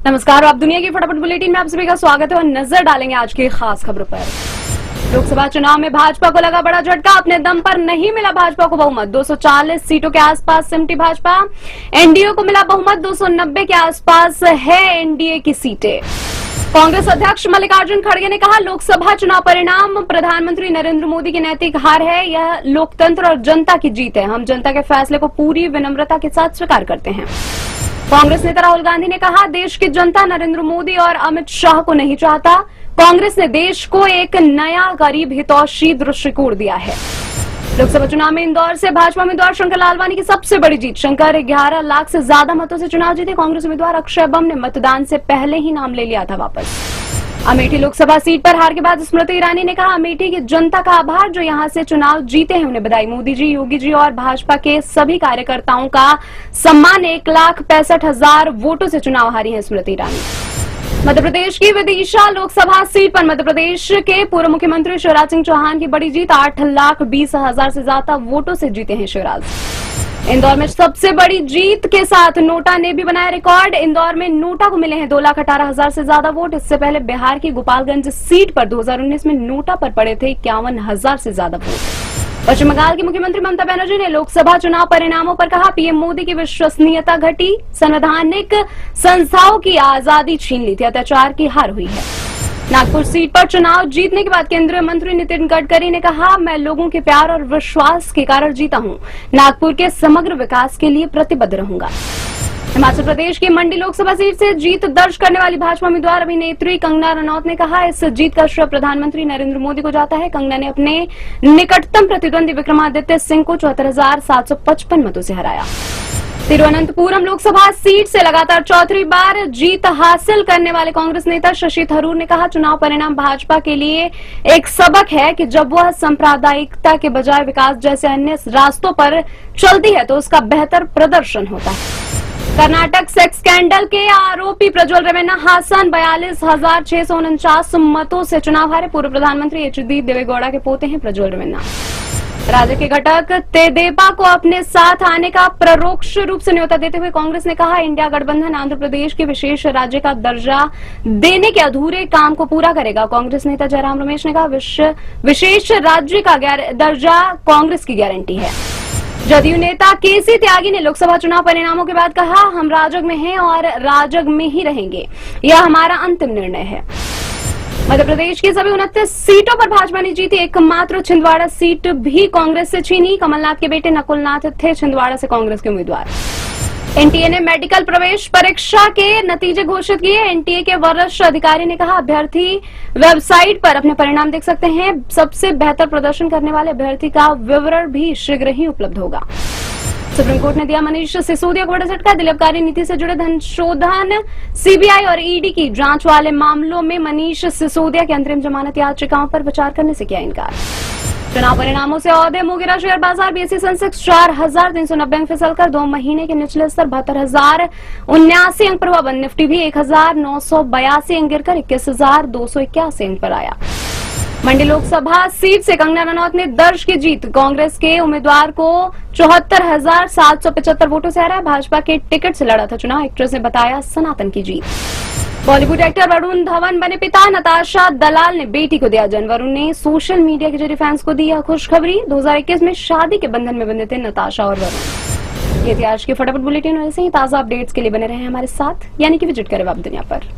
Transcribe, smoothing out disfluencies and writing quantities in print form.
नमस्कार, आप दुनिया की फटाफट बुलेटिन में आप सभी का स्वागत है और नजर डालेंगे आज की खास खबरों पर। लोकसभा चुनाव में भाजपा को लगा बड़ा झटका, अपने दम पर नहीं मिला भाजपा को बहुमत। 240 सीटों के आसपास सिमटी भाजपा। एनडीए को मिला बहुमत, 290 के आसपास है एनडीए की सीटें। कांग्रेस अध्यक्ष मल्लिकार्जुन खड़गे ने कहा, लोकसभा चुनाव परिणाम प्रधानमंत्री नरेंद्र मोदी की नैतिक हार है। यह लोकतंत्र और जनता की जीत है। हम जनता के फैसले को पूरी विनम्रता के साथ स्वीकार करते हैं। कांग्रेस नेता राहुल गांधी ने कहा, देश की जनता नरेंद्र मोदी और अमित शाह को नहीं चाहता। कांग्रेस ने देश को एक नया गरीब हितैषी दृष्टिकोण दिया है। लोकसभा चुनाव में इंदौर से भाजपा उम्मीदवार शंकर लालवानी की सबसे बड़ी जीत। शंकर 11 लाख से ज्यादा मतों से चुनाव जीते। कांग्रेस उम्मीदवार अक्षय बम ने मतदान से पहले ही नाम ले लिया था वापस। अमेठी लोकसभा सीट पर हार के बाद स्मृति ईरानी ने कहा, अमेठी की जनता का आभार जो यहां से चुनाव जीते हैं उन्हें बधाई। मोदी जी, योगी जी और भाजपा के सभी कार्यकर्ताओं का सम्मान। 1,65,000 वोटों से चुनाव हारी है स्मृति ईरानी। मध्य प्रदेश की विदिशा लोकसभा सीट पर मध्य प्रदेश के पूर्व मुख्यमंत्री शिवराज सिंह चौहान की बड़ी जीत। 8,20,000 से ज्यादा वोटों से जीते हैं शिवराज। इंदौर में सबसे बड़ी जीत के साथ नोटा ने भी बनाया रिकॉर्ड। इंदौर में नोटा को मिले हैं 2,18,000 से ज्यादा वोट। इससे पहले बिहार की गोपालगंज सीट पर 2019 में नोटा पर पड़े थे 51,000 से ज्यादा वोट। पश्चिम बंगाल की मुख्यमंत्री ममता बनर्जी ने लोकसभा चुनाव परिणामों पर कहा, पीएम मोदी की विश्वसनीयता घटी। संवैधानिक संस्थाओं की आजादी छीन ली थी। अत्याचार की हार हुई है। नागपुर सीट पर चुनाव जीतने के बाद केंद्रीय मंत्री नितिन गडकरी ने कहा, मैं लोगों के प्यार और विश्वास के कारण जीता हूं। नागपुर के समग्र विकास के लिए प्रतिबद्ध रहूंगा। हिमाचल प्रदेश की मंडी लोकसभा सीट से जीत दर्ज करने वाली भाजपा उम्मीदवार अभिनेत्री कंगना रनौत ने कहा, इस जीत का श्रेय प्रधानमंत्री नरेंद्र मोदी को जाता है। कंगना ने अपने निकटतम प्रतिद्वंदी विक्रमादित्य सिंह को 74,755 मतों से हराया। तिरुवनंतपुरम लोकसभा सीट से लगातार चौथी बार जीत हासिल करने वाले कांग्रेस नेता शशि थरूर ने कहा, चुनाव परिणाम भाजपा के लिए एक सबक है कि जब वह सांप्रदायिकता के बजाय विकास जैसे अन्य रास्तों पर चलती है तो उसका बेहतर प्रदर्शन होता है। कर्नाटक सेक्स स्कैंडल के आरोपी प्रज्वल रेवन्ना हासन 42,649 मतों से चुनाव हारे। पूर्व प्रधानमंत्री एचडी देवेगौड़ा के पोते हैं प्रज्वल रेवन्ना। राज्य के घटक तेदेपा को अपने साथ आने का परोक्ष रूप से न्योता देते हुए कांग्रेस ने कहा, इंडिया गठबंधन आंध्र प्रदेश के विशेष राज्य का दर्जा देने के अधूरे काम को पूरा करेगा। कांग्रेस नेता जयराम रमेश ने कहा, विशेष राज्य का दर्जा कांग्रेस की गारंटी है। जदयू नेता केसी त्यागी ने लोकसभा चुनाव परिणामों के बाद कहा, हम राजग में हैं और राजग में ही रहेंगे। यह हमारा अंतिम निर्णय है। मध्य प्रदेश की सभी 29 सीटों पर भाजपा ने जीती। एकमात्र छिंदवाड़ा सीट भी कांग्रेस से छीनी। कमलनाथ के बेटे नकुलनाथ थे छिंदवाड़ा से कांग्रेस के उम्मीदवार। एनटीए ने मेडिकल प्रवेश परीक्षा के नतीजे घोषित किए। एनटीए के वरिष्ठ अधिकारी ने कहा, अभ्यर्थी वेबसाइट पर अपने परिणाम देख सकते हैं। सबसे बेहतर प्रदर्शन करने वाले अभ्यर्थी का विवरण भी शीघ्र ही उपलब्ध होगा। सुप्रीम कोर्ट ने दिया मनीष सिसोदिया को बड़ा झटका। दिलीप आबकारी नीति से जुड़े धन शोधन, सीबीआई और ईडी की जांच वाले मामलों में मनीष सिसोदिया की अंतरिम जमानत याचिकाओं पर विचार करने से किया इनकार। चुनाव परिणामों से औदे मुगिरा शेयर बाजार बीएसई सेंसेक्स 4,390 अंक फिसलकर 2 महीने के निचले स्तर 72,079 अंक पर हुआ। निफ्टी भी 1,982 अंक गिरकर 21,281 अंक पर आया। मंडी लोकसभा सीट से कंगना रनौत ने दर्ज की जीत। कांग्रेस के उम्मीदवार को 74,775 वोटों से हराया। भाजपा के टिकट से लड़ा था चुनाव। एक्ट्रेस ने बताया सनातन की जीत। बॉलीवुड एक्टर वरुण धवन बने पिता। नताशा दलाल ने बेटी को दिया जन्म। वरुण ने सोशल मीडिया के जरिए फैंस को दी खुशखबरी। 2021 में शादी के बंधन में बंधे थे नताशा और वरुण। ये थी आज की फटाफट बुलेटिन। वैसे ही ताजा अपडेट्स के लिए बने रहे हमारे साथ, यानी कि विजिट करें वेब दुनिया पर।